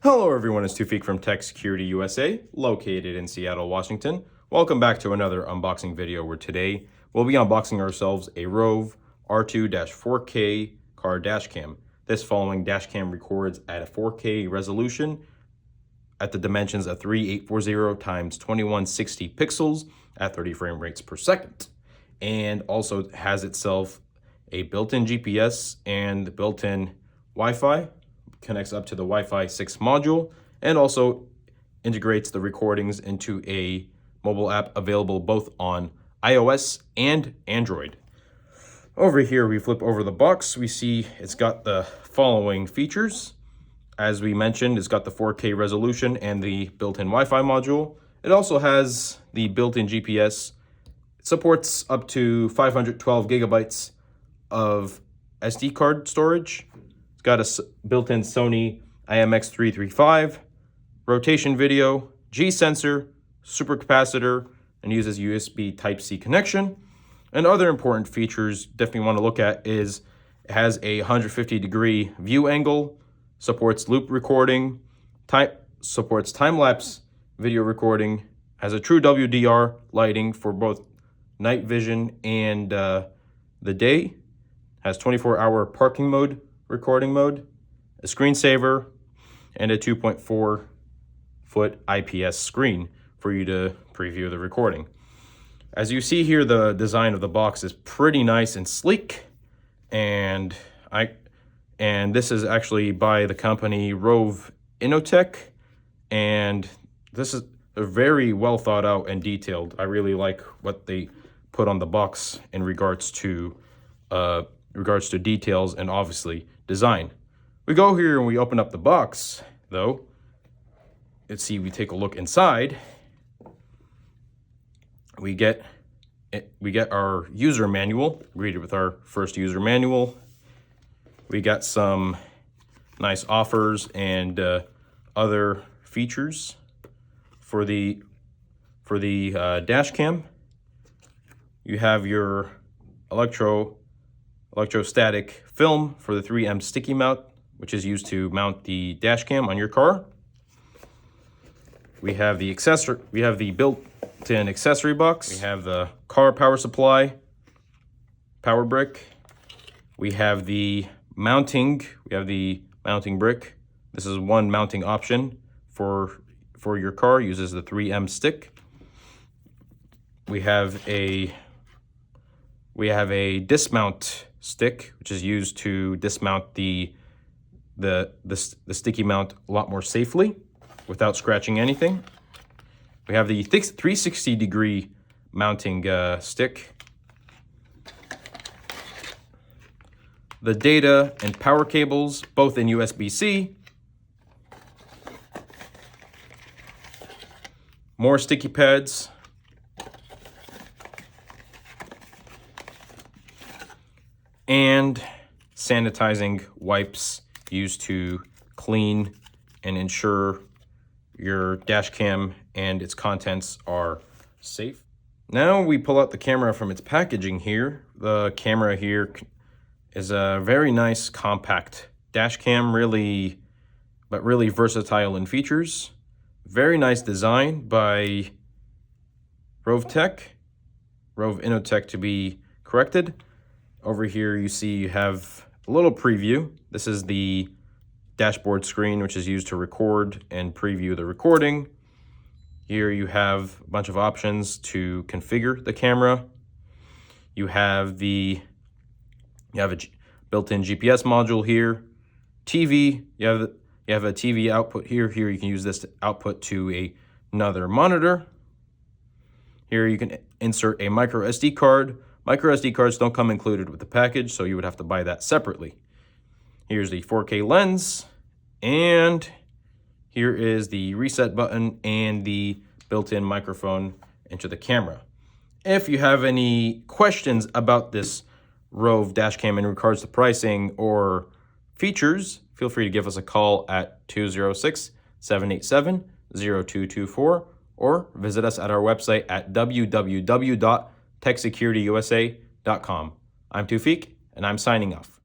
Hello everyone, it's Tufik from TechSecurityUSA, located in Seattle, Washington. Welcome back to another unboxing video where today we'll be unboxing ourselves a ROVE R2-4K car dashcam. This following dashcam records at a 4K resolution at the dimensions of 3840 x 2160 pixels at 30 frame rates per second. And also has itself a built-in GPS and built-in Wi-Fi. Connects up to the Wi-Fi 6 module, and also integrates the recordings into a mobile app available both on iOS and Android. Over here, we flip over the box. We see it's got the following features. As we mentioned, it's got the 4K resolution and the built-in Wi-Fi module. It also has the built-in GPS. It supports up to 512 gigabytes of SD card storage. It's got a built-in Sony IMX335, rotation video, G sensor, supercapacitor, and uses USB Type-C connection. And other important features definitely want to look at is it has a 150-degree view angle, supports loop recording, supports time-lapse video recording, has a true WDR lighting for both night vision and the day, has 24-hour parking mode, recording mode, a screensaver, and a 2.4-foot IPS screen for you to preview the recording. As you see here, the design of the box is pretty nice and sleek, and this is actually by the company ROVE and this is very well thought out and detailed. I really like what they put on the box in regards to details and obviously design. We go here and we open up the box though. Let's see, we take a look inside. We get our user manual, greeted with our first user manual. We got some nice offers and other features for the dash-cam. You have your electrostatic film for the 3M sticky mount, which is used to mount the dash cam on your car. We have the built-in accessory box. We have the car power supply, power brick. We have the mounting brick. This is one mounting option for your car, uses the 3M stick. We have a dismount stick, which is used to dismount the sticky mount a lot more safely without scratching anything. We have the 360-degree mounting stick. The data and power cables, both in USB-C. More sticky pads. And sanitizing wipes used to clean and ensure your dash cam and its contents are safe. Now we pull out the camera from its packaging here. The camera here is a very nice compact dash cam, really versatile in features. Very nice design by ROVE Innotech to be corrected. Over here you see you have a little preview. This is the dashboard screen, which is used to record and preview the recording. Here you have a bunch of options to configure the camera. You have a built-in GPS module here. TV, you have a TV output here. Here you can use this to output to another monitor. Here you can insert a micro SD card. Micro SD cards don't come included with the package, so you would have to buy that separately. Here's the 4K lens, and here is the reset button and the built-in microphone into the camera. If you have any questions about this ROVE dashcam in regards to pricing or features, feel free to give us a call at 206-787-0224 or visit us at our website at www.techsecurityusa.com. I'm Tufik, and I'm signing off.